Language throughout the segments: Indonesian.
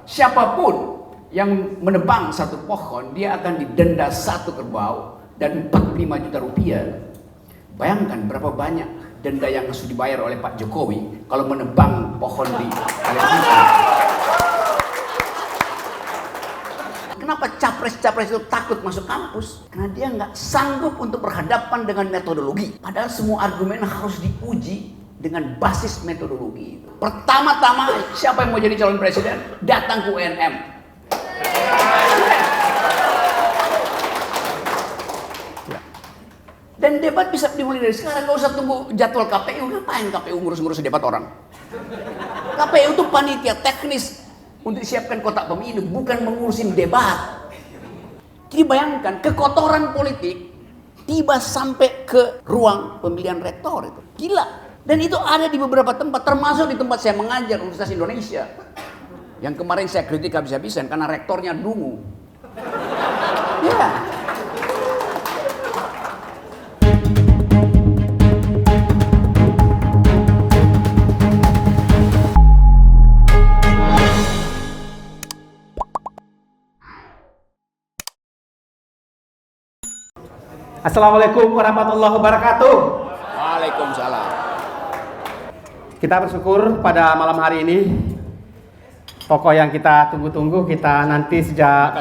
Siapapun yang menebang satu pohon, dia akan didenda 1 kerbau dan 45 juta rupiah. Bayangkan berapa banyak denda yang harus dibayar oleh Pak Jokowi kalau menebang pohon di Kalimantan. Kenapa capres-capres itu takut masuk kampus? Karena dia nggak sanggup untuk berhadapan dengan metodologi. Padahal semua argumen harus diuji dengan basis metodologi. Pertama-tama, siapa yang mau jadi calon presiden? Datang ke UNM. Dan debat bisa dimulai dari sekarang, nggak usah tunggu jadwal KPU. Ngapain KPU ngurus-ngurus debat orang? KPU itu panitia teknis untuk disiapkan kotak pemilu, bukan mengurusin debat. Jadi bayangkan kekotoran politik tiba sampai ke ruang pemilihan rektor itu. Gila. Dan itu ada di beberapa tempat, termasuk di tempat saya mengajar, Universitas Indonesia. Yang kemarin saya kritik habis-habisan karena rektornya dungu. Ya. Assalamualaikum warahmatullahi wabarakatuh. Waalaikumsalam. Kita bersyukur pada malam hari ini tokoh yang kita tunggu-tunggu, kita nanti sejak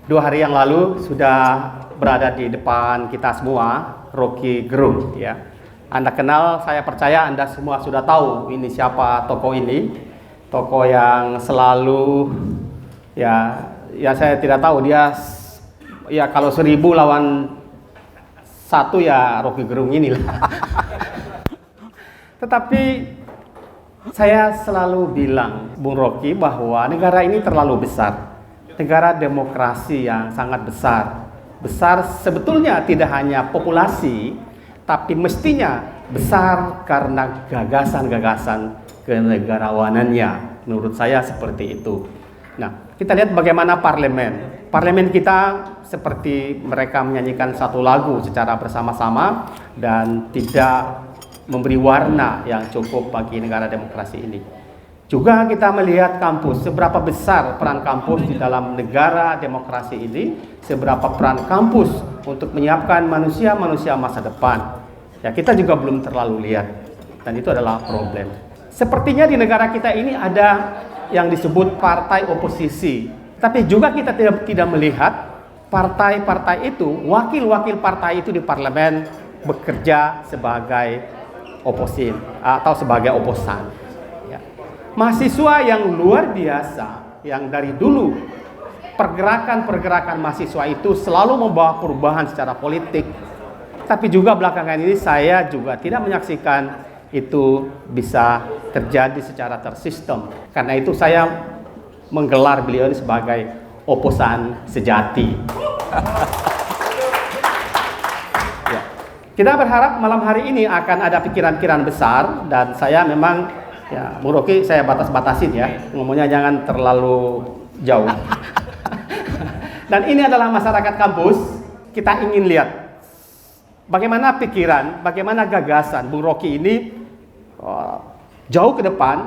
2 hari yang lalu sudah berada di depan kita semua, Rocky Gerung ya. Anda kenal, saya percaya Anda semua sudah tahu ini siapa tokoh ini. Tokoh yang selalu ya saya tidak tahu dia ya kalau 1000 lawan 1 ya Rocky Gerung inilah. Tetapi saya selalu bilang, Bung Rocky, bahwa negara ini terlalu besar. Negara demokrasi yang sangat besar. Besar sebetulnya tidak hanya populasi, tapi mestinya besar karena gagasan-gagasan kenegarawanannya. Menurut saya seperti itu. Nah, kita lihat bagaimana parlemen. Parlemen kita seperti mereka menyanyikan satu lagu secara bersama-sama dan tidak memberi warna yang cukup bagi negara demokrasi ini. Juga kita melihat kampus, seberapa besar peran kampus di dalam negara demokrasi ini, seberapa peran kampus untuk menyiapkan manusia-manusia masa depan. Ya, kita juga belum terlalu lihat, dan itu adalah problem. Sepertinya di negara kita ini ada yang disebut partai oposisi, tapi juga kita tidak melihat partai-partai itu, wakil-wakil partai itu di parlemen bekerja sebagai oposin atau sebagai oposan. Ya. Mahasiswa yang luar biasa, yang dari dulu pergerakan-pergerakan mahasiswa itu selalu membawa perubahan secara politik. Tapi juga belakangan ini saya juga tidak menyaksikan itu bisa terjadi secara tersistem. Karena itu saya menggelar beliau ini sebagai oposan sejati. Kita berharap malam hari ini akan ada pikiran-pikiran besar, dan saya memang ya Bung Rocky saya batas-batasin ya, ngomongnya jangan terlalu jauh. Dan ini adalah masyarakat kampus, kita ingin lihat bagaimana pikiran, bagaimana gagasan Bung Rocky ini jauh ke depan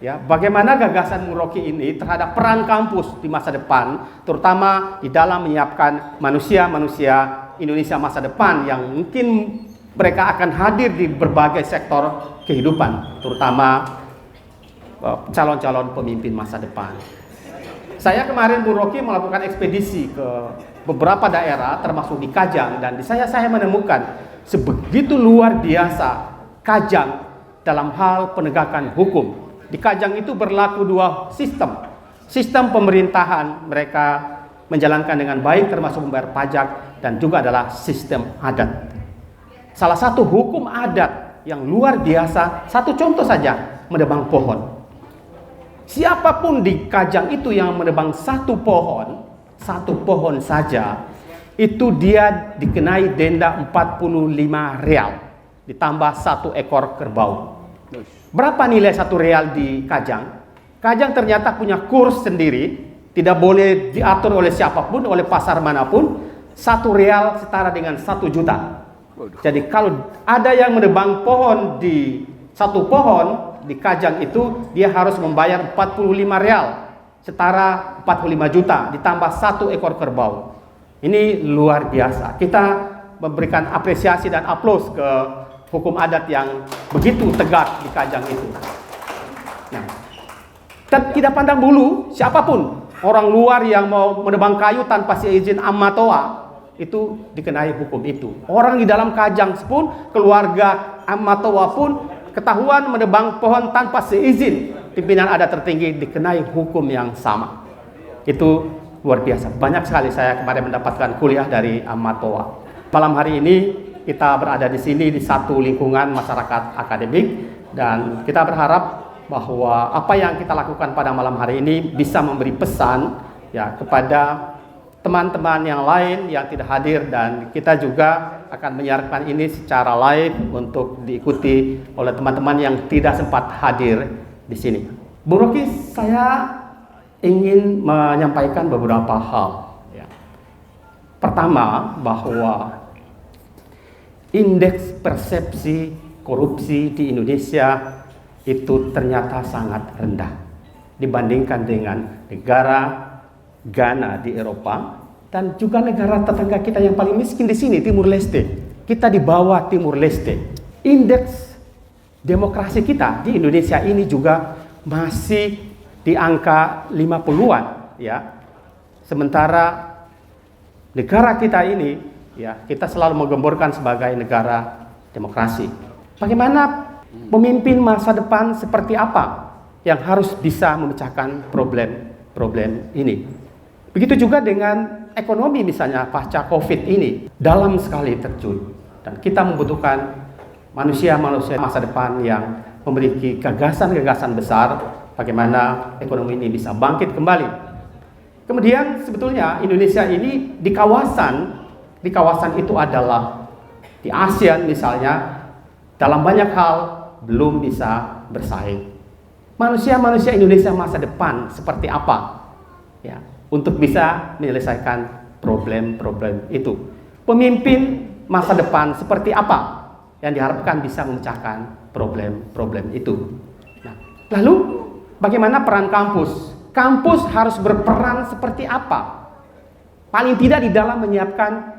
ya, bagaimana gagasan Bung Rocky ini terhadap peran kampus di masa depan, terutama di dalam menyiapkan manusia-manusia Indonesia masa depan yang mungkin mereka akan hadir di berbagai sektor kehidupan, terutama calon-calon pemimpin masa depan. Saya kemarin Bung Rocky melakukan ekspedisi ke beberapa daerah termasuk di Kajang, dan di saya menemukan sebegitu luar biasa Kajang dalam hal penegakan hukum. Di Kajang itu berlaku 2 sistem. Sistem pemerintahan mereka menjalankan dengan baik termasuk membayar pajak, dan juga adalah sistem adat. Salah satu hukum adat yang luar biasa, satu contoh saja, menebang pohon. Siapapun di Kajang itu yang menebang satu pohon saja, itu dia dikenai denda 45 real, ditambah 1 ekor kerbau. Berapa nilai 1 real di Kajang? Kajang ternyata punya kurs sendiri, tidak boleh diatur oleh siapapun, oleh pasar manapun. 1 real setara dengan 1 juta. Jadi kalau ada yang menebang pohon di 1 pohon di Kajang itu, dia harus membayar 45 real setara 45 juta ditambah 1 ekor kerbau. Ini luar biasa. Kita memberikan apresiasi dan aplaus ke hukum adat yang begitu tegak di Kajang itu. Nah, tidak pandang bulu siapapun, orang luar yang mau menebang kayu tanpa seizin Amatoa itu dikenai hukum itu. Orang di dalam Kajang pun, keluarga Amatoa pun ketahuan menebang pohon tanpa seizin pimpinan adat tertinggi dikenai hukum yang sama. Itu luar biasa. Banyak sekali saya kemarin mendapatkan kuliah dari Amatoa. Malam hari ini kita berada di sini di satu lingkungan masyarakat akademik, dan kita berharap bahwa apa yang kita lakukan pada malam hari ini bisa memberi pesan ya kepada teman-teman yang lain yang tidak hadir, dan kita juga akan menyiarkan ini secara live untuk diikuti oleh teman-teman yang tidak sempat hadir di sini. Bung Rocky, saya ingin menyampaikan beberapa hal. Ya. Pertama, bahwa indeks persepsi korupsi di Indonesia itu ternyata sangat rendah dibandingkan dengan negara Ghana di Eropa dan juga negara tetangga kita yang paling miskin di sini, Timur Leste. Kita di bawah Timur Leste. Indeks demokrasi kita di Indonesia ini juga masih di angka 50-an ya. Sementara negara kita ini ya, kita selalu menggemborkan sebagai negara demokrasi. Bagaimana pemimpin masa depan seperti apa yang harus bisa memecahkan problem ini? Begitu juga dengan ekonomi, misalnya pasca COVID ini dalam sekali terjun, dan kita membutuhkan manusia-manusia masa depan yang memiliki gagasan-gagasan besar bagaimana ekonomi ini bisa bangkit kembali. Kemudian sebetulnya Indonesia ini di kawasan itu adalah di ASEAN misalnya, dalam banyak hal belum bisa bersaing. Manusia-manusia Indonesia masa depan seperti apa ya, untuk bisa menyelesaikan problem-problem itu. Pemimpin masa depan seperti apa yang diharapkan bisa memecahkan problem-problem itu. Nah, lalu bagaimana peran kampus? Kampus harus berperan seperti apa? Paling tidak di dalam menyiapkan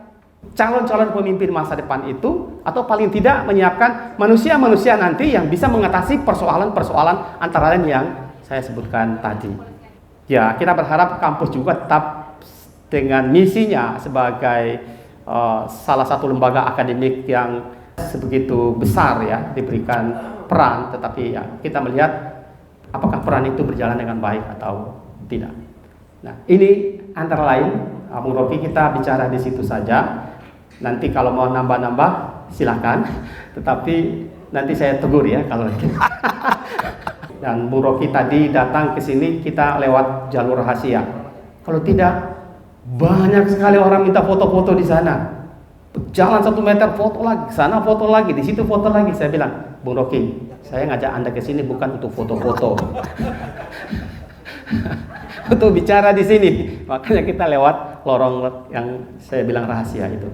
calon-calon pemimpin masa depan itu, atau paling tidak menyiapkan manusia-manusia nanti yang bisa mengatasi persoalan-persoalan antara lain yang saya sebutkan tadi. Ya, kita berharap kampus juga tetap dengan misinya sebagai salah satu lembaga akademik yang sebegitu besar ya, diberikan peran, tetapi ya kita melihat apakah peran itu berjalan dengan baik atau tidak. Nah, ini antara lain, Bung Rocky, kita bicara di situ saja. Nanti kalau mau nambah-nambah silakan, tetapi nanti saya tegur ya kalau Dan Bung Rocky tadi datang ke sini kita lewat jalur rahasia. Kalau tidak, banyak sekali orang minta foto-foto di sana. Jalan 1 meter foto lagi, sana foto lagi, di situ foto lagi. Saya bilang, Bung Rocky, saya ngajak Anda ke sini bukan untuk foto-foto. Untuk bicara di sini. Makanya kita lewat lorong yang saya bilang rahasia itu.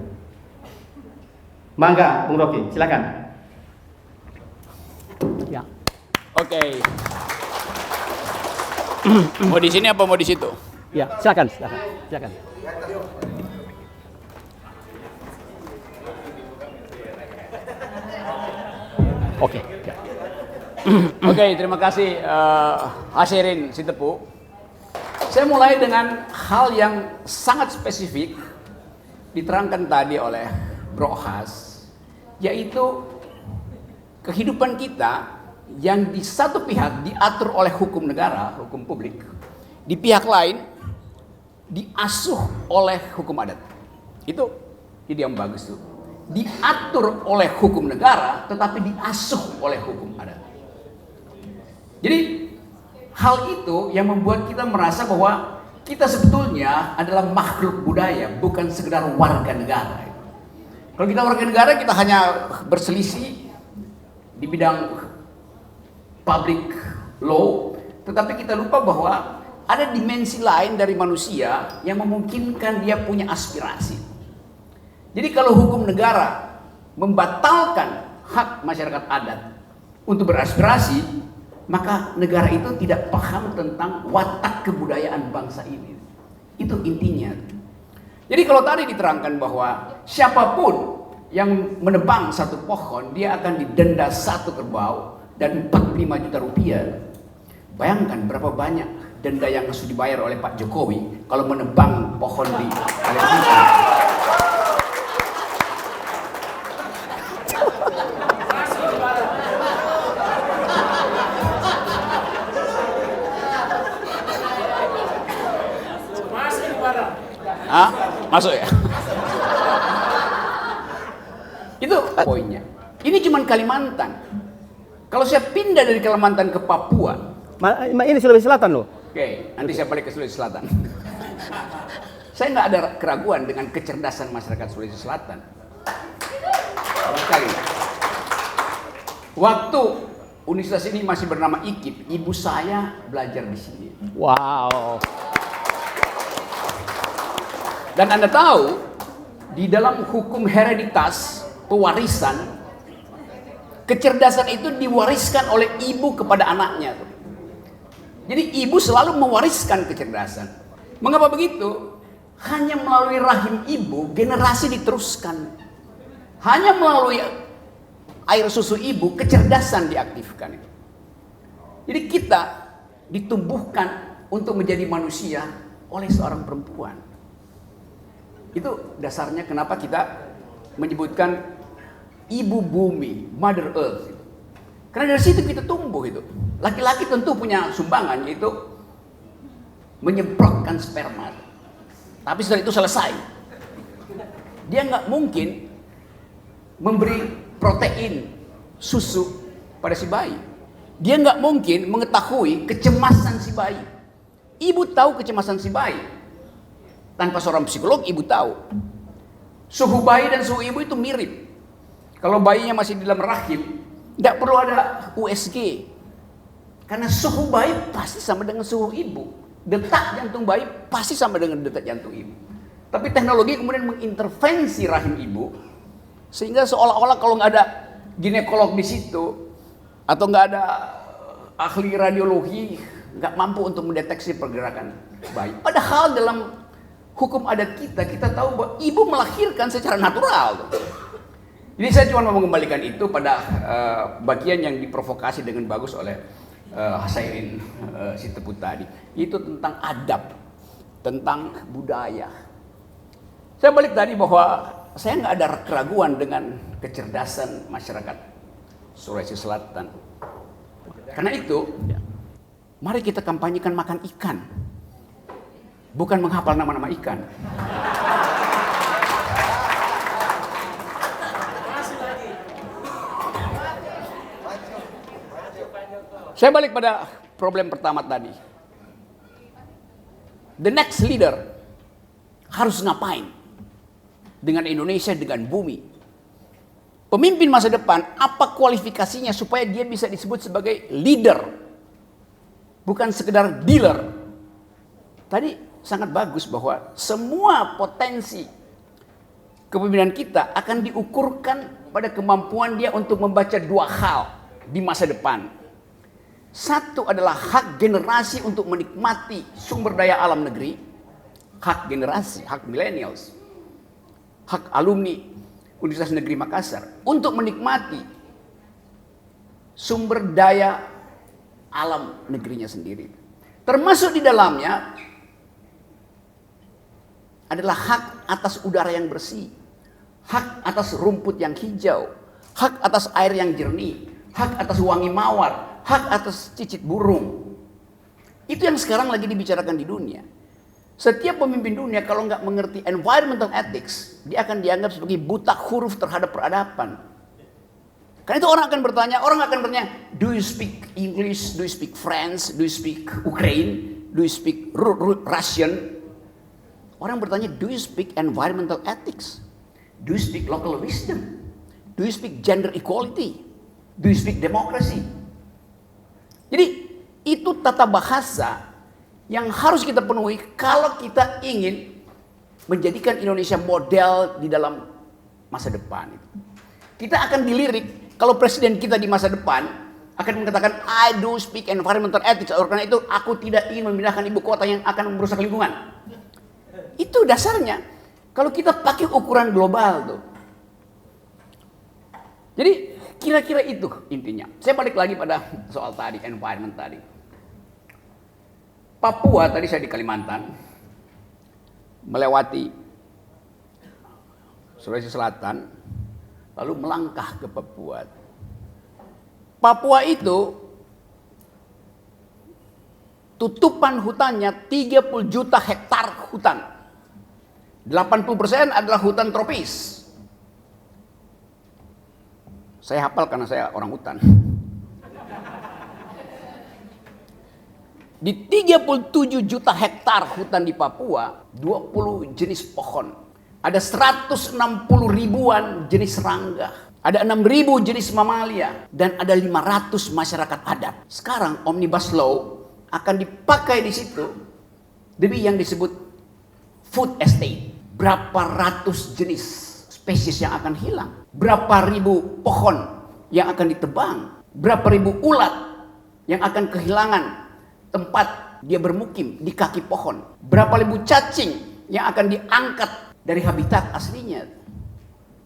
Mangga, Bung Rocky, silakan. Ya. Oke. Mau di sini apa mau di situ? Ya, silakan. Oke. Ya. Oke, terima kasih Hasirin Sitepu. Saya mulai dengan hal yang sangat spesifik diterangkan tadi oleh Bro Has, yaitu kehidupan kita yang di satu pihak diatur oleh hukum negara, hukum publik, di pihak lain diasuh oleh hukum adat. Itu ide yang bagus tuh. Diatur oleh hukum negara tetapi diasuh oleh hukum adat. Jadi hal itu yang membuat kita merasa bahwa kita sebetulnya adalah makhluk budaya, bukan sekedar warga negara. Kalau kita warga negara, kita hanya berselisih di bidang public law, tetapi kita lupa bahwa ada dimensi lain dari manusia yang memungkinkan dia punya aspirasi. Jadi kalau hukum negara membatalkan hak masyarakat adat untuk beraspirasi, maka negara itu tidak paham tentang watak kebudayaan bangsa ini. Itu intinya. Jadi kalau tadi diterangkan bahwa siapapun yang menebang satu pohon, dia akan didenda 1 kerbau dan 45 juta rupiah. Bayangkan berapa banyak denda yang harus dibayar oleh Pak Jokowi kalau menebang pohon di Kalimantan. Ah, masuk ya? Itu poinnya. Ini cuma Kalimantan. Kalau saya pindah dari Kalimantan ke Papua, Ini Sulawesi Selatan loh. oke, nanti saya balik ke Sulawesi Selatan. Saya nggak ada keraguan dengan kecerdasan masyarakat Sulawesi Selatan. Sama sekali. Waktu universitas ini masih bernama IKIP, ibu saya belajar di sini. Wow. Dan Anda tahu, di dalam hukum hereditas, pewarisan, kecerdasan itu diwariskan oleh ibu kepada anaknya. Jadi ibu selalu mewariskan kecerdasan. Mengapa begitu? Hanya melalui rahim ibu, generasi diteruskan. Hanya melalui air susu ibu, kecerdasan diaktifkan. Jadi kita ditumbuhkan untuk menjadi manusia oleh seorang perempuan. Itu dasarnya kenapa kita menyebutkan ibu bumi, Mother Earth. Karena dari situ kita tumbuh itu. Laki-laki tentu punya sumbangan, yaitu menyemprotkan sperma. Tapi setelah itu selesai. Dia nggak mungkin memberi protein susu pada si bayi. Dia nggak mungkin mengetahui kecemasan si bayi. Ibu tahu kecemasan si bayi. Tanpa seorang psikolog, ibu tahu. Suhu bayi dan suhu ibu itu mirip. Kalau bayinya masih di dalam rahim, tidak perlu ada USG. Karena suhu bayi pasti sama dengan suhu ibu. Detak jantung bayi pasti sama dengan detak jantung ibu. Tapi teknologi kemudian mengintervensi rahim ibu. Sehingga seolah-olah kalau nggak ada ginekolog di situ, atau nggak ada ahli radiologi, nggak mampu untuk mendeteksi pergerakan bayi. Padahal dalam hukum adat kita tahu bahwa ibu melahirkan secara natural. Jadi saya cuma mau mengembalikan itu pada bagian yang diprovokasi dengan bagus oleh Hasairin Sitepu tadi. Itu tentang adab, tentang budaya. Saya balik tadi bahwa saya nggak ada keraguan dengan kecerdasan masyarakat Sulawesi Selatan. Karena itu, mari kita kampanyekan makan ikan. Bukan menghafal nama-nama ikan. Saya balik pada problem pertama tadi. The next leader harus ngapain dengan Indonesia, dengan bumi? Pemimpin masa depan, apa kualifikasinya supaya dia bisa disebut sebagai leader? Bukan sekedar dealer. Tadi sangat bagus bahwa semua potensi kepemimpinan kita akan diukurkan pada kemampuan dia untuk membaca 2 hal di masa depan. Satu adalah hak generasi untuk menikmati sumber daya alam negeri, hak generasi, hak millennials, hak alumni Universitas Negeri Makassar untuk menikmati sumber daya alam negerinya sendiri. Termasuk di dalamnya adalah hak atas udara yang bersih, hak atas rumput yang hijau, hak atas air yang jernih, hak atas wangi mawar, hak atas cicit burung. Itu yang sekarang lagi dibicarakan di dunia. Setiap pemimpin dunia kalau nggak mengerti environmental ethics, dia akan dianggap sebagai buta huruf terhadap peradaban. Karena itu orang akan bertanya, do you speak English, do you speak French, do you speak Ukraine, do you speak Russian? Orang bertanya, do you speak environmental ethics? Do you speak local wisdom? Do you speak gender equality? Do you speak democracy? Jadi itu tata bahasa yang harus kita penuhi kalau kita ingin menjadikan Indonesia model di dalam masa depan. Kita akan dilirik kalau presiden kita di masa depan akan mengatakan I do speak environmental ethics. Oleh karena itu aku tidak ingin memindahkan ibu kota yang akan merusak lingkungan. Itu dasarnya. Kalau kita pakai ukuran global tuh. Jadi kira-kira itu intinya. Saya balik lagi pada soal tadi, environment tadi. Papua tadi saya di Kalimantan, melewati Sulawesi Selatan, lalu melangkah ke Papua. Papua itu tutupan hutannya 30 juta hektar hutan. 80% adalah hutan tropis. Saya hafal karena saya orang hutan. Di 37 juta hektar hutan di Papua, 20 jenis pohon. Ada 160 ribuan jenis serangga. Ada 6.000 jenis mamalia. Dan ada 500 masyarakat adat. Sekarang Omnibus Law akan dipakai di situ. Demi yang disebut food estate. Berapa ratus jenis spesies yang akan hilang. Berapa ribu pohon yang akan ditebang. Berapa ribu ulat yang akan kehilangan tempat dia bermukim di kaki pohon. Berapa ribu cacing yang akan diangkat dari habitat aslinya.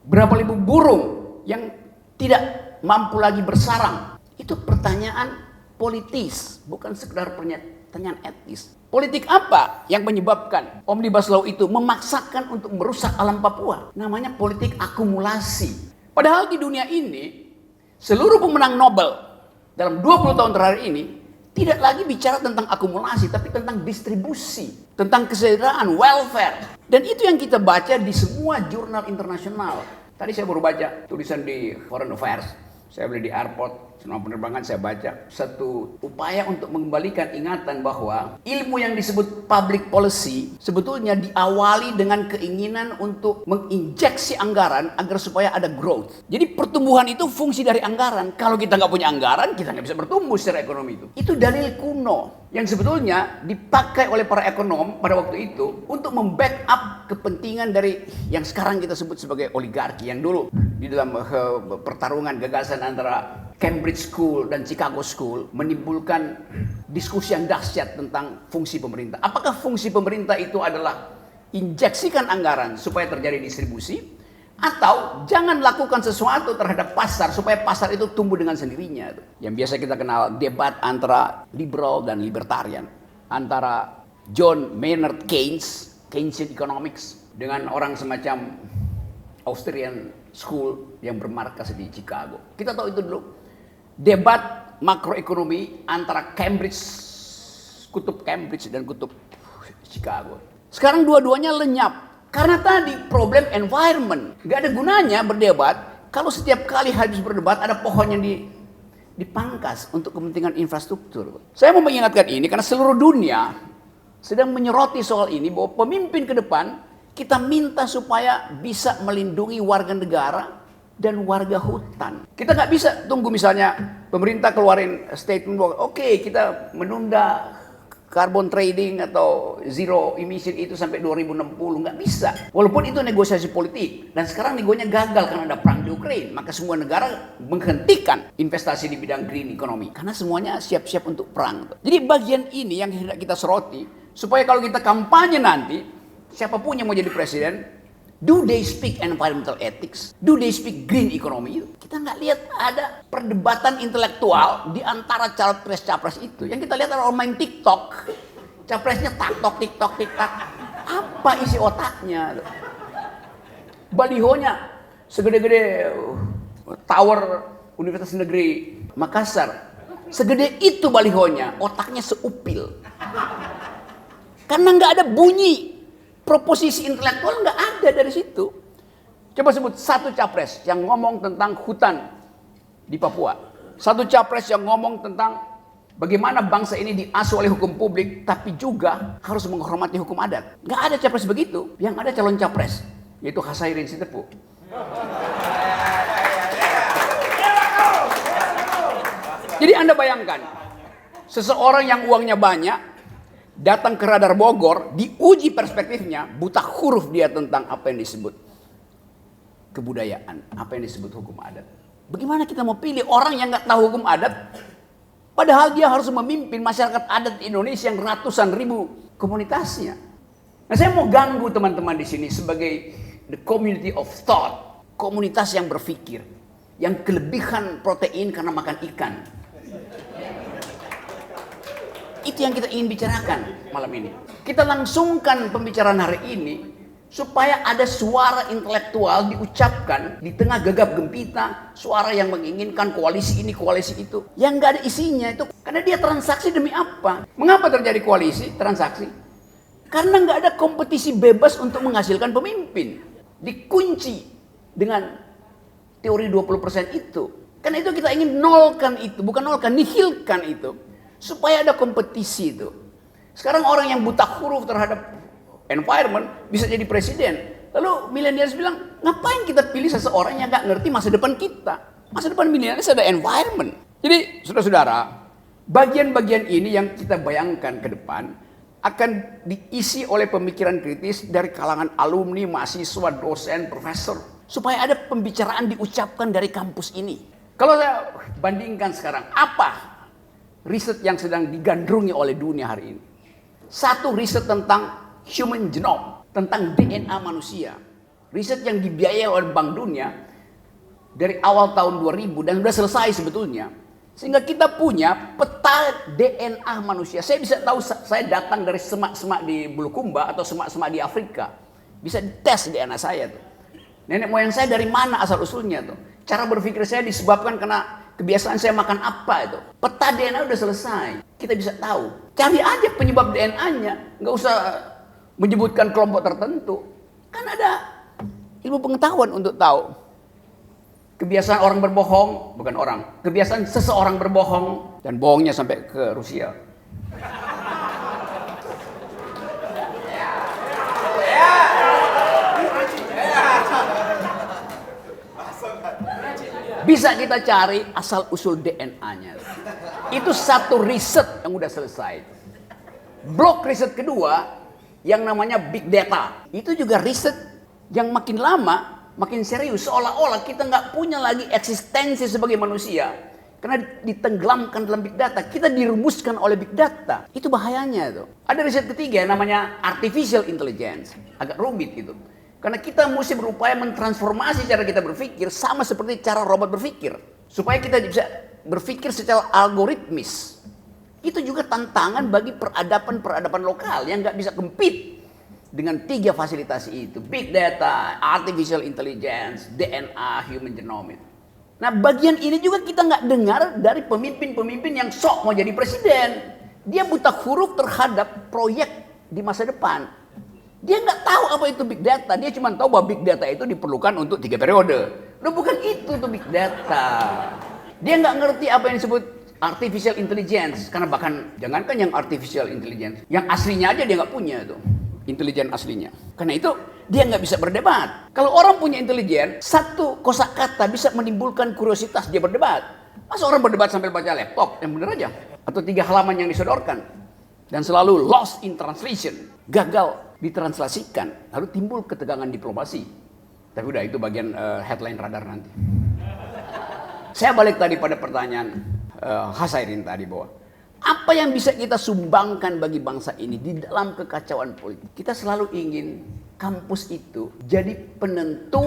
Berapa ribu burung yang tidak mampu lagi bersarang. Itu pertanyaan politis, bukan sekedar pertanyaan etis. Politik apa yang menyebabkan Omnibus Law itu memaksakan untuk merusak alam Papua? Namanya politik akumulasi. Padahal di dunia ini, seluruh pemenang Nobel dalam 20 tahun terakhir ini tidak lagi bicara tentang akumulasi, tapi tentang distribusi, tentang kesejahteraan, welfare. Dan itu yang kita baca di semua jurnal internasional. Tadi saya baru baca tulisan di Foreign Affairs. Saya beli di airport, semua penerbangan saya baca. Satu upaya untuk mengembalikan ingatan bahwa ilmu yang disebut public policy sebetulnya diawali dengan keinginan untuk menginjeksi anggaran agar supaya ada growth. Jadi pertumbuhan itu fungsi dari anggaran. Kalau kita nggak punya anggaran, kita nggak bisa bertumbuh secara ekonomi itu. Itu dalil kuno yang sebetulnya dipakai oleh para ekonom pada waktu itu untuk membackup kepentingan dari yang sekarang kita sebut sebagai oligarki, yang dulu di dalam pertarungan gagasan antara Cambridge School dan Chicago School menimbulkan diskusi yang dahsyat tentang fungsi pemerintah. Apakah fungsi pemerintah itu adalah injeksikan anggaran supaya terjadi distribusi, atau jangan lakukan sesuatu terhadap pasar supaya pasar itu tumbuh dengan sendirinya? Yang biasa kita kenal debat antara liberal dan libertarian, antara John Maynard Keynes, Keynesian Economics, dengan orang semacam Austrian School yang bermarkas di Chicago. Kita tahu itu dulu. Debat makroekonomi antara kutub Cambridge dan kutub Chicago. Sekarang dua-duanya lenyap. Karena tadi problem environment. Gak ada gunanya berdebat kalau setiap kali habis berdebat ada pohon yang dipangkas untuk kepentingan infrastruktur. Saya mau mengingatkan ini karena seluruh dunia sedang menyoroti soal ini, bahwa pemimpin ke depan kita minta supaya bisa melindungi warga negara dan warga hutan. Kita nggak bisa tunggu misalnya pemerintah keluarin statement bahwa oke, kita menunda carbon trading atau zero emission itu sampai 2060. Nggak bisa. Walaupun itu negosiasi politik. Dan sekarang negonya gagal karena ada perang di Ukraina. Maka semua negara menghentikan investasi di bidang green economy. Karena semuanya siap-siap untuk perang. Jadi bagian ini yang hendak kita soroti. Supaya kalau kita kampanye nanti, siapapun yang mau jadi presiden, do they speak environmental ethics? Do they speak green economy? Kita nggak lihat ada perdebatan intelektual di antara capres-capres itu. Yang kita lihat adalah orang main TikTok. Capresnya taktok, TikTok, TikTok. Apa isi otaknya? Balihonya segede-gede tower Universitas Negeri Makassar. Segede itu balihonya, otaknya seupil. Karena nggak ada bunyi. Proposisi intelektual nggak ada dari situ. Coba sebut satu capres yang ngomong tentang hutan di Papua. Satu capres yang ngomong tentang bagaimana bangsa ini diasuh oleh hukum publik, tapi juga harus menghormati hukum adat. Nggak ada capres begitu. Yang ada calon capres, yaitu Hasairin Sitepu. Jadi Anda bayangkan, seseorang yang uangnya banyak, datang ke Radar Bogor, diuji perspektifnya, buta huruf dia tentang apa yang disebut kebudayaan, apa yang disebut hukum adat. Bagaimana kita mau pilih orang yang nggak tahu hukum adat, padahal dia harus memimpin masyarakat adat Indonesia yang ratusan ribu komunitasnya. Nah, saya mau ganggu teman-teman di sini sebagai the community of thought, komunitas yang berpikir, yang kelebihan protein karena makan ikan. Itu yang kita ingin bicarakan malam ini. Kita langsungkan pembicaraan hari ini supaya ada suara intelektual diucapkan di tengah gegap gempita, suara yang menginginkan koalisi ini, koalisi itu, yang nggak ada isinya itu. Karena dia transaksi demi apa? Mengapa terjadi koalisi, transaksi? Karena nggak ada kompetisi bebas untuk menghasilkan pemimpin. Dikunci dengan teori 20% itu. Karena itu kita ingin nolkan itu, bukan nolkan, nihilkan itu. Supaya ada kompetisi itu. Sekarang orang yang buta huruf terhadap environment bisa jadi presiden. Lalu millennials bilang, ngapain kita pilih seseorang yang gak ngerti masa depan kita? Masa depan millennials ada environment. Jadi saudara-saudara, bagian-bagian ini yang kita bayangkan ke depan akan diisi oleh pemikiran kritis dari kalangan alumni, mahasiswa, dosen, profesor. Supaya ada pembicaraan diucapkan dari kampus ini. Kalau saya bandingkan sekarang, apa riset yang sedang digandrungi oleh dunia hari ini? Satu, riset tentang human genome, tentang DNA manusia. Riset yang dibiayai oleh Bank Dunia dari awal tahun 2000 dan sudah selesai sebetulnya. Sehingga kita punya peta DNA manusia. Saya bisa tahu saya datang dari semak-semak di Bulukumba atau semak-semak di Afrika. Bisa dites DNA saya tuh. Nenek moyang saya dari mana asal usulnya tuh. Cara berpikir saya disebabkan karena kebiasaan saya makan apa itu. Peta DNA udah selesai. Kita bisa tahu. Cari aja penyebab DNA-nya. Nggak usah menyebutkan kelompok tertentu. Kan ada ilmu pengetahuan untuk tahu. Kebiasaan orang berbohong, bukan orang. Kebiasaan seseorang berbohong. Dan bohongnya sampai ke Rusia. Bisa kita cari asal usul DNA-nya. Itu satu riset yang udah selesai. Blok riset kedua yang namanya big data. Itu juga riset yang makin lama makin serius. Seolah-olah kita nggak punya lagi eksistensi sebagai manusia. Karena ditenggelamkan dalam big data. Kita dirumuskan oleh big data. Itu bahayanya tuh. Ada riset ketiga yang namanya artificial intelligence. Agak rumit gitu. Karena kita mesti berupaya mentransformasi cara kita berpikir sama seperti cara robot berpikir. Supaya kita bisa berpikir secara algoritmis. Itu juga tantangan bagi peradaban-peradaban lokal yang nggak bisa compete dengan tiga fasilitas itu. Big data, artificial intelligence, DNA, human genome. Nah, bagian ini juga kita nggak dengar dari pemimpin-pemimpin yang sok mau jadi presiden. Dia buta huruf terhadap proyek di masa depan. Dia nggak tahu apa itu big data. Dia cuma tahu bahwa big data itu diperlukan untuk 3 periode. Loh, bukan itu tuh big data. Dia nggak ngerti apa yang disebut artificial intelligence. Karena bahkan jangankan yang artificial intelligence, yang aslinya aja dia nggak punya tuh. Intelijen aslinya. Karena itu dia nggak bisa berdebat. Kalau orang punya intelijen, satu kosakata bisa menimbulkan kuriositas dia berdebat. Masa orang berdebat sambil baca laptop? Yang bener aja. Atau 3 halaman yang disodorkan. Dan selalu lost in translation. Gagal ditranslasikan. Lalu timbul ketegangan diplomasi. Tapi udah itu bagian headline radar nanti. Saya balik tadi pada pertanyaan Hasairin tadi bahwa apa yang bisa kita sumbangkan bagi bangsa ini di dalam kekacauan politik? Kita selalu ingin kampus itu jadi penentu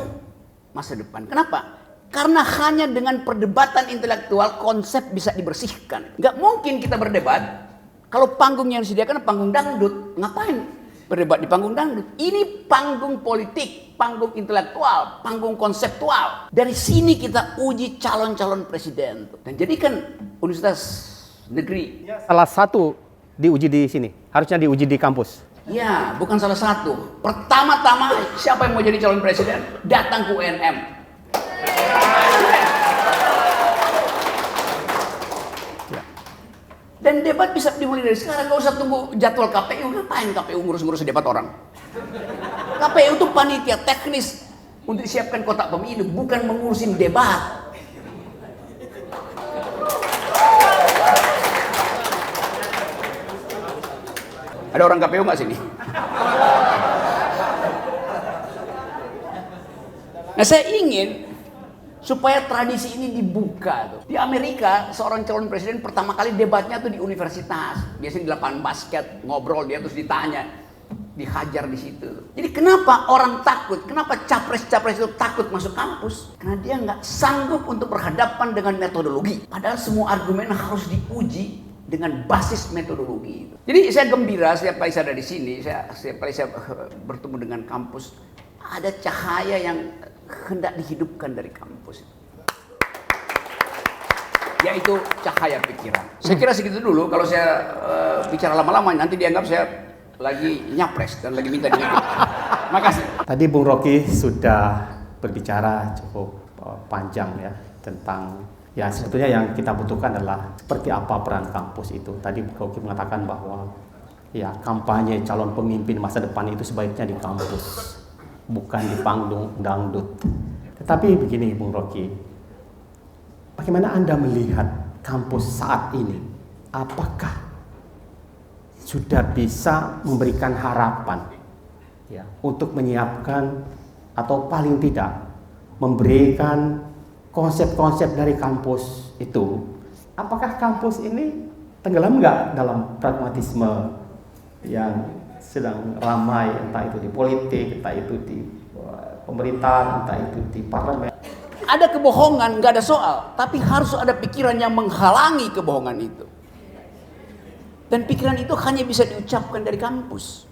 masa depan. Kenapa? Karena hanya dengan perdebatan intelektual konsep bisa dibersihkan. Gak mungkin kita berdebat kalau panggung yang disediakan panggung dangdut. Ngapain berdebat di panggung dangdut? Ini panggung politik, panggung intelektual, panggung konseptual. Dari sini kita uji calon-calon presiden. Dan jadikan Universitas Negeri Salah satu diuji di sini, harusnya diuji di kampus. ya, bukan salah satu. Pertama-tama siapa yang mau jadi calon presiden datang ke UNM. Dan debat bisa dimulai dari sekarang. Gak usah tunggu jadwal KPU. Ngapain KPU ngurus-ngurus debat orang? KPU itu panitia teknis untuk disiapkan kotak pemilu, bukan mengurusin debat. Ada orang KPU nggak sini? Nah, saya ingin supaya tradisi ini dibuka tuh. Di Amerika seorang calon presiden pertama kali debatnya tuh di universitas, biasanya di lapangan basket, ngobrol dia terus ditanya, dihajar di situ. Jadi kenapa orang takut? Kenapa capres-capres itu takut masuk kampus? Karena dia nggak sanggup untuk berhadapan dengan metodologi. Padahal semua argumen harus diuji dengan basis metodologi. Jadi saya gembira setiap kali saya ada di sini, setiap kali saya bertemu dengan kampus, ada cahaya yang hendak dihidupkan dari kampus. Yaitu cahaya pikiran. Saya kira segitu dulu. Kalau saya bicara lama-lama nanti dianggap saya lagi nyapres dan lagi minta dihidup. Makasih. Tadi Bung Rocky sudah berbicara cukup panjang ya tentang ya sebetulnya yang kita butuhkan adalah seperti apa peran kampus itu. Tadi Bung Rocky mengatakan bahwa ya kampanye calon pemimpin masa depan itu sebaiknya di kampus, bukan di panggung dangdut. Tetapi begini Bung Rocky, bagaimana Anda melihat kampus saat ini? Apakah sudah bisa memberikan harapan ya untuk menyiapkan atau paling tidak memberikan konsep-konsep dari kampus itu? Apakah kampus ini tenggelam nggak dalam pragmatisme yang sedang ramai, entah itu di politik, entah itu di pemerintahan, entah itu di parlemen? Ada kebohongan, nggak ada soal, tapi harus ada pikiran yang menghalangi kebohongan itu. Dan pikiran itu hanya bisa diucapkan dari kampus.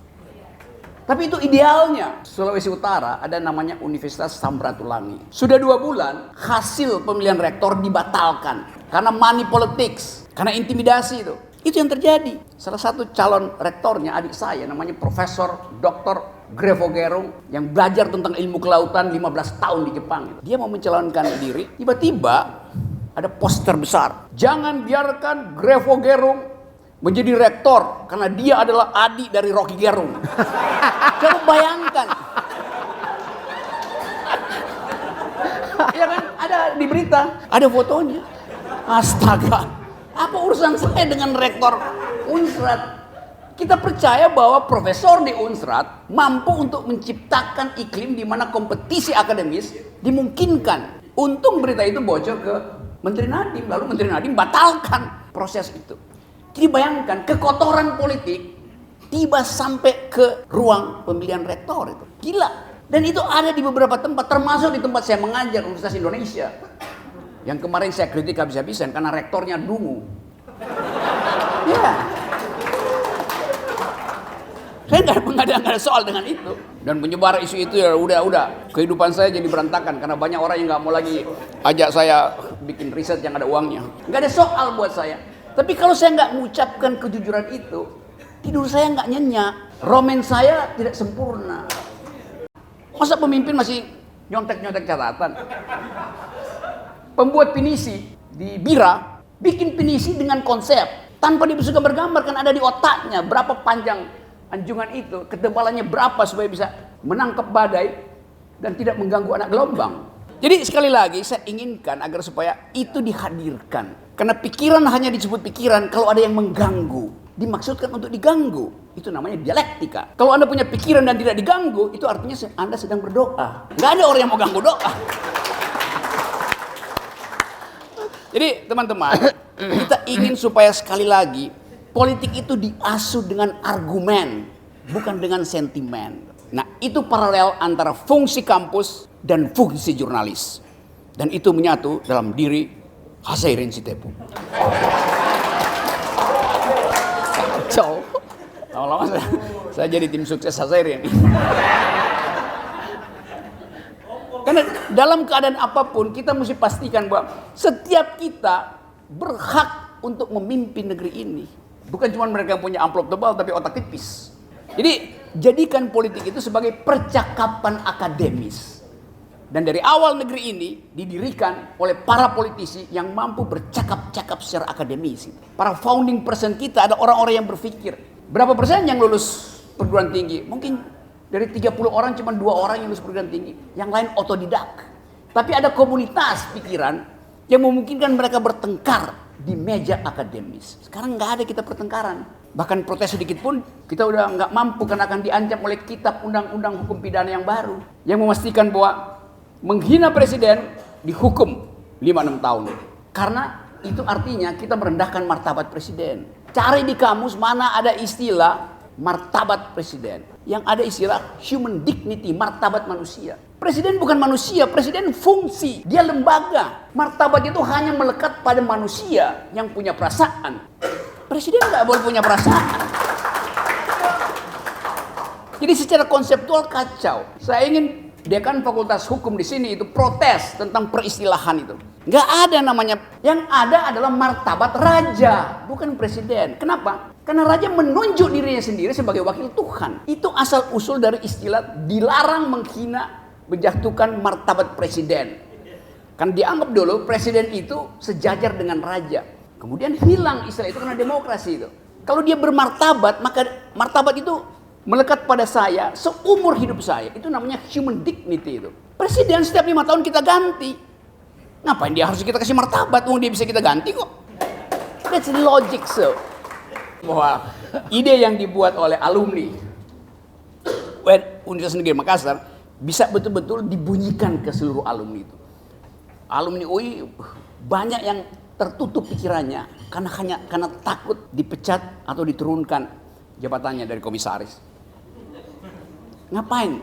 Tapi itu idealnya. Sulawesi Utara ada namanya Universitas Samratulangi. Sudah 2 bulan hasil pemilihan rektor dibatalkan. Karena money politics, karena intimidasi itu. Itu yang terjadi. Salah satu calon rektornya adik saya namanya Profesor Dr. Grefo Gerung yang belajar tentang ilmu kelautan 15 tahun di Jepang. Dia mau mencalonkan diri, tiba-tiba ada poster besar. Jangan biarkan Grefo Gerung menjadi rektor karena dia adalah adik dari Rocky Gerung. Coba bayangkan. Ya kan, ada di berita, ada fotonya. Astaga, apa urusan saya dengan rektor Unsrat? Kita percaya bahwa profesor di Unsrat mampu untuk menciptakan iklim di mana kompetisi akademis dimungkinkan. Untung berita itu bocor ke Menteri Nadiem, lalu Menteri Nadiem batalkan proses itu. Jadi bayangkan kekotoran politik tiba sampai ke ruang pemilihan rektor itu. Gila. Dan itu ada di beberapa tempat, termasuk di tempat saya mengajar Universitas Indonesia. Yang kemarin saya kritik habis-habisan karena rektornya dungu. Ya. Saya nggak ada soal dengan itu. Dan penyebar isu itu ya udah. Kehidupan saya jadi berantakan karena banyak orang yang nggak mau lagi ajak saya bikin riset yang ada uangnya. Nggak ada soal buat saya. Tapi kalau saya nggak mengucapkan kejujuran itu, tidur saya nggak nyenyak, romen saya tidak sempurna. Masa pemimpin masih nyontek-nyontek catatan? Pembuat pinisi di Bira bikin pinisi dengan konsep tanpa dia suka bergambar, kan ada di otaknya berapa panjang anjungan itu, ketebalannya berapa supaya bisa menangkap badai dan tidak mengganggu anak gelombang. Jadi sekali lagi saya inginkan agar supaya itu dihadirkan. Karena pikiran hanya disebut pikiran kalau ada yang mengganggu. Dimaksudkan untuk diganggu. Itu namanya dialektika. Kalau Anda punya pikiran dan tidak diganggu, itu artinya Anda sedang berdoa. Nggak ada orang yang mau ganggu doa. Jadi teman-teman, kita ingin supaya sekali lagi politik itu diasuh dengan argumen, bukan dengan sentimen. Nah, itu paralel antara fungsi kampus dan fungsi jurnalis. Dan itu menyatu dalam diri Hasairien Sitepu. Kacau. Lama-lama saya jadi tim sukses Hasairien. Karena dalam keadaan apapun kita mesti pastikan bahwa setiap kita berhak untuk memimpin negeri ini. Bukan cuma mereka yang punya amplop tebal tapi otak tipis. Jadi jadikan politik itu sebagai percakapan akademis. Dan dari awal negeri ini didirikan oleh para politisi yang mampu bercakap-cakap secara akademis. Para founding person kita ada orang-orang yang berpikir. Berapa persen yang lulus perguruan tinggi? Mungkin dari 30 orang cuma 2 orang yang lulus perguruan tinggi. Yang lain otodidak. Tapi ada komunitas pikiran yang memungkinkan mereka bertengkar di meja akademis. Sekarang nggak ada kita pertengkaran. Bahkan protes sedikit pun kita udah nggak mampu karena akan diancam oleh kitab undang-undang hukum pidana yang baru. Yang memastikan bahwa menghina presiden dihukum 5-6 tahun. Karena itu artinya kita merendahkan martabat presiden. Cari di kamus mana ada istilah martabat presiden. Yang ada istilah human dignity, martabat manusia. Presiden bukan manusia, presiden fungsi. Dia lembaga. Martabat itu hanya melekat pada manusia yang punya perasaan. Presiden nggak boleh punya perasaan. Jadi secara konseptual kacau. Saya ingin dekan Fakultas Hukum di sini itu protes tentang peristilahan itu. Nggak ada namanya. Yang ada adalah martabat raja, bukan presiden. Kenapa? Karena raja menunjuk dirinya sendiri sebagai wakil Tuhan. Itu asal usul dari istilah dilarang menghina, menjatuhkan martabat presiden. Kan dianggap dulu presiden itu sejajar dengan raja. Kemudian hilang istilah itu karena demokrasi itu. Kalau dia bermartabat, maka martabat itu melekat pada saya seumur hidup saya. Itu namanya human dignity itu. Presiden setiap 5 tahun kita ganti. Ngapain dia harus kita kasih martabat? Dia bisa kita ganti kok. That's logic, so. Bahwa ide yang dibuat oleh alumni Universitas Negeri Makassar bisa betul-betul dibunyikan ke seluruh alumni itu. Alumni UI banyak yang tertutup pikirannya karena takut dipecat atau diturunkan jabatannya dari komisaris. Ngapain?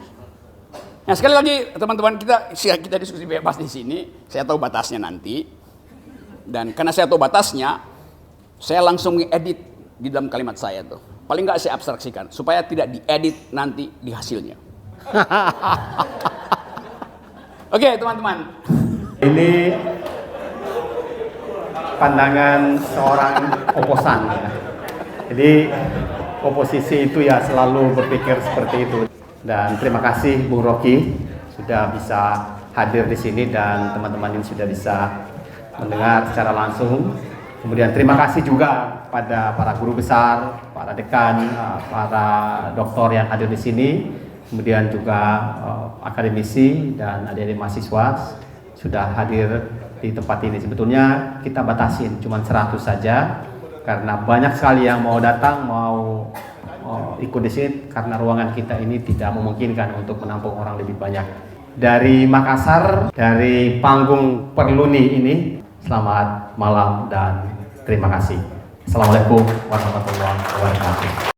Nah, sekali lagi teman-teman, kita diskusi bebas di sini. Saya tahu batasnya nanti. Dan karena saya tahu batasnya, saya langsung ngedit di dalam kalimat saya tuh. Paling nggak saya abstraksikan supaya tidak diedit nanti di hasilnya. Oke, teman-teman. Ini pandangan seorang oposan ya. Jadi oposisi itu ya selalu berpikir seperti itu. Dan terima kasih Bung Rocky sudah bisa hadir di sini dan teman-teman ini sudah bisa mendengar secara langsung. Kemudian terima kasih juga pada para guru besar, para dekan, para doktor yang hadir di sini. Kemudian juga akademisi dan adik-adik mahasiswa sudah hadir di tempat ini. Sebetulnya kita batasin cuma 100 saja karena banyak sekali yang mau datang, mau ikut di sini karena ruangan kita ini tidak memungkinkan untuk menampung orang lebih banyak. Dari Makassar, dari panggung Perluni ini, selamat malam dan terima kasih. Assalamualaikum warahmatullahi wabarakatuh.